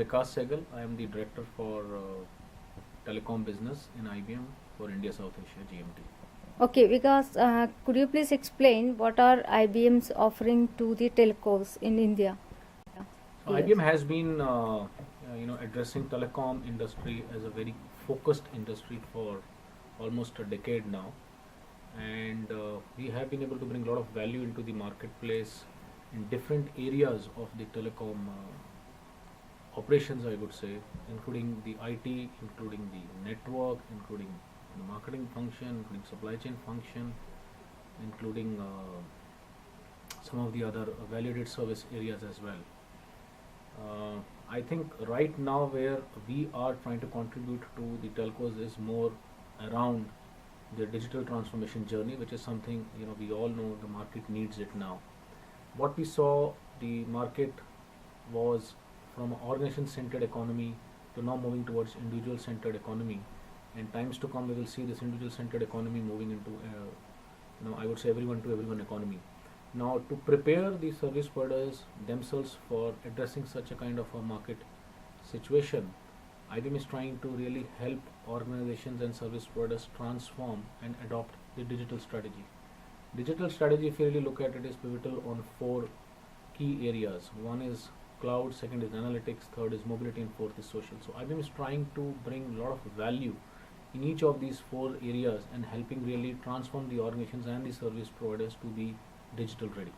Vikas Sehgal. I am the director for telecom business in IBM for India South Asia GMT. Okay, Vikas, could you please explain what are IBM's offering to the telcos in India? So IBM has been addressing telecom industry as a very focused industry for almost a decade now, and we have been able to bring a lot of value into the marketplace in different areas of the telecom operations, I would say, including the IT, including the network, including the marketing function, including supply chain function, including some of the other value-added service areas as well. I think right now where we are trying to contribute to the telcos is more around their digital transformation journey, which is something we all know the market needs it now. What we saw, the market was from an organization-centered economy to now moving towards individual-centered economy. And times to come, we will see this individual-centered economy moving into, I would say, everyone to everyone economy. Now, to prepare the service providers themselves for addressing such a kind of a market situation, IBM is trying to really help organizations and service providers transform and adopt the digital strategy. Digital strategy, if you really look at it, is pivotal on 4 key areas. One is cloud, second is analytics, third is mobility, and fourth is social. So IBM is trying to bring a lot of value in each of these 4 areas and helping really transform the organizations and the service providers to be digital ready.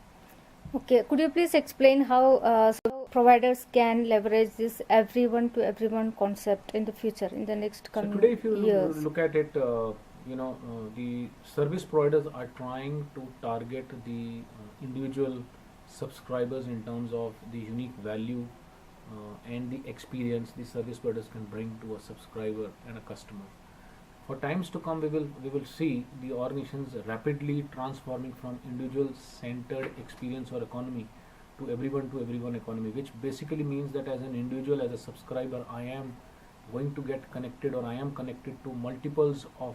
Okay, could you please explain how providers can leverage this everyone to everyone concept in the future, in the next coming years? So today, if you look at it, the service providers are trying to target the individual subscribers in terms of the unique value and the experience the service providers can bring to a subscriber and a customer. For times to come, we will see the organizations rapidly transforming from individual-centered experience or economy to everyone economy, which basically means that as an individual, as a subscriber, I am going to get connected, or I am connected to multiples of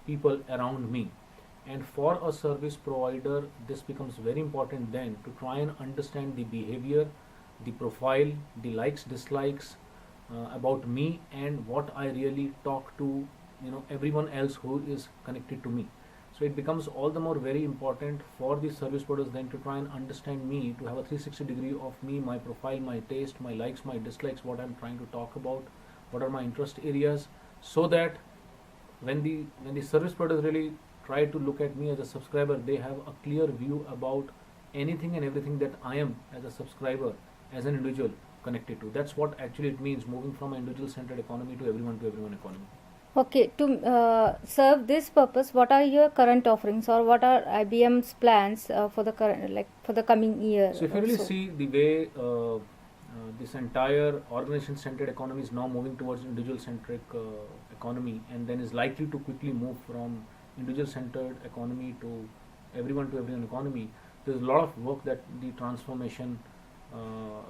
people around me. And for a service provider, this becomes very important then to try and understand the behavior, the profile, the likes, dislikes about me, and what I really talk to everyone else who is connected to me. So it becomes all the more very important for the service providers then to try and understand me, to have a 360 degree of me, my profile, my taste, my likes, my dislikes, what I'm trying to talk about, what are my interest areas, so that when the service providers really try to look at me as a subscriber, they have a clear view about anything and everything that I am as a subscriber, as an individual connected to. That's what actually it means, moving from an individual-centered economy to everyone economy. Okay, to serve this purpose, what are your current offerings, or what are IBM's plans for the current, for the coming year? So if you really see the way this entire organization-centered economy is now moving towards individual-centric economy, and then is likely to quickly move from individual-centered economy to everyone economy, there's a lot of work that the transformation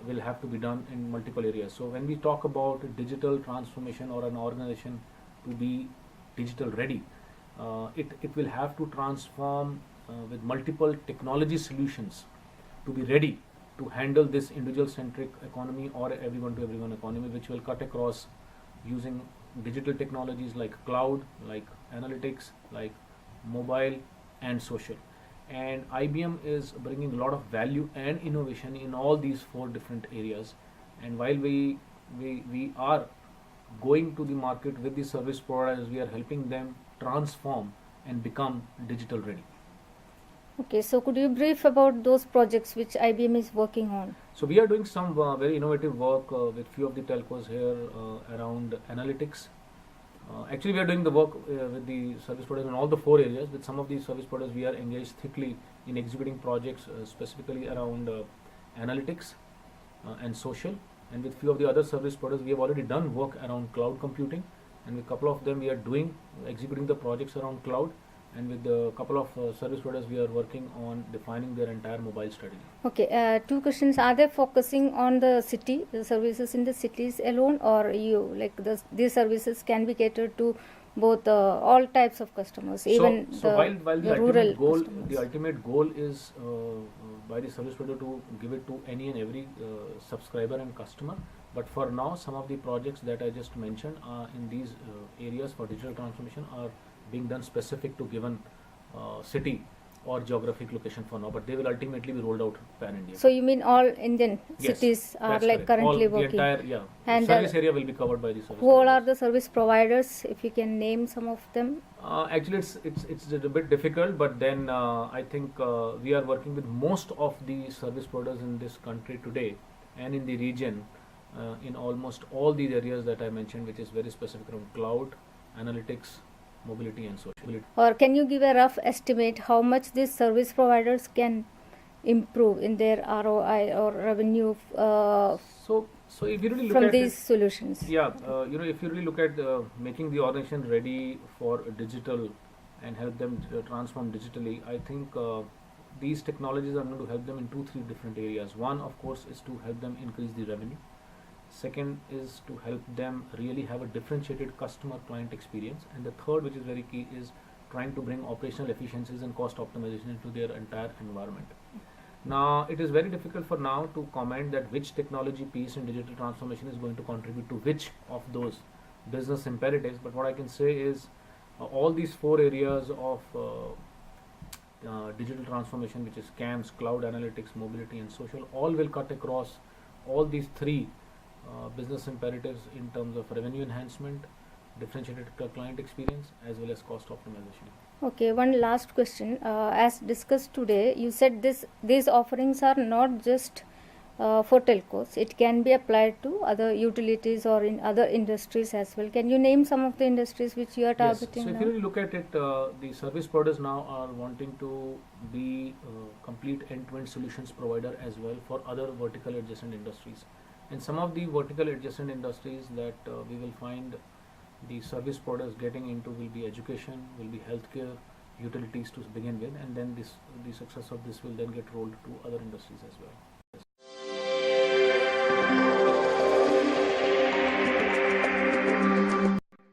will have to be done in multiple areas. So when we talk about digital transformation or an organization to be digital ready, it will have to transform with multiple technology solutions to be ready to handle this individual-centric economy or everyone economy, which will cut across using digital technologies like cloud, like analytics, like mobile and social. And IBM is bringing a lot of value and innovation in all these 4 different areas. And while we are going to the market with the service providers, we are helping them transform and become digital ready. Okay, so could you brief about those projects which IBM is working on? So we are doing some very innovative work with few of the telcos here around analytics. Actually, we are doing the work with the service providers in all the 4 areas. With some of these service providers, we are engaged thickly in executing projects specifically around analytics and social. And with few of the other service providers, we have already done work around cloud computing. And with a couple of them, we are executing the projects around cloud. And with a couple of service providers, we are working on defining their entire mobile strategy. Okay, 2 questions. Are they focusing on the services in the cities alone, or these services can be catered to both all types of customers, even while the rural ultimate goal is by the service provider to give it to any and every subscriber and customer, But for now, some of the projects that I just mentioned in these areas for digital transformation are being done specific to given city or geographic location for now, but they will ultimately be rolled out pan India. So you mean all Indian Yes, cities are that's like correct. currently All, working? the entire, yeah, And service area will be covered by the service. who all are providers. the service providers? If you can name some of them. Actually, it's a bit difficult, but then I think we are working with most of the service providers in this country today and in the region in almost all these areas that I mentioned, which is very specific around cloud, analytics, mobility, and social. Or can you give a rough estimate how much these service providers can improve in their ROI or revenue So if you really look from at these it, solutions? yeah, if you really look at making the organization ready for digital and help them transform digitally, I think these technologies are going to help them in 2-3 different areas. One, of course, is to help them increase the revenue. Second is to help them really have a differentiated customer client experience. And the third, which is very key, is trying to bring operational efficiencies and cost optimization into their entire environment. Now, it is very difficult for now to comment that which technology piece in digital transformation is going to contribute to which of those business imperatives. But what I can say is all these 4 areas of digital transformation, which is CAMS, cloud analytics, mobility, and social, all will cut across all these 3 business imperatives in terms of revenue enhancement, differentiated client experience, as well as cost optimization. Okay, one last question. As discussed today, you said these offerings are not just for telcos. It can be applied to other utilities or in other industries as well. Can you name some of the industries which you are targeting So now? if you really look at it, the service providers now are wanting to be complete end-to-end solutions provider as well for other vertical adjacent industries. And some of the vertical adjacent industries that we will find the service providers getting into will be education, will be healthcare, utilities to begin with, and then the success of this will then get rolled to other industries as well.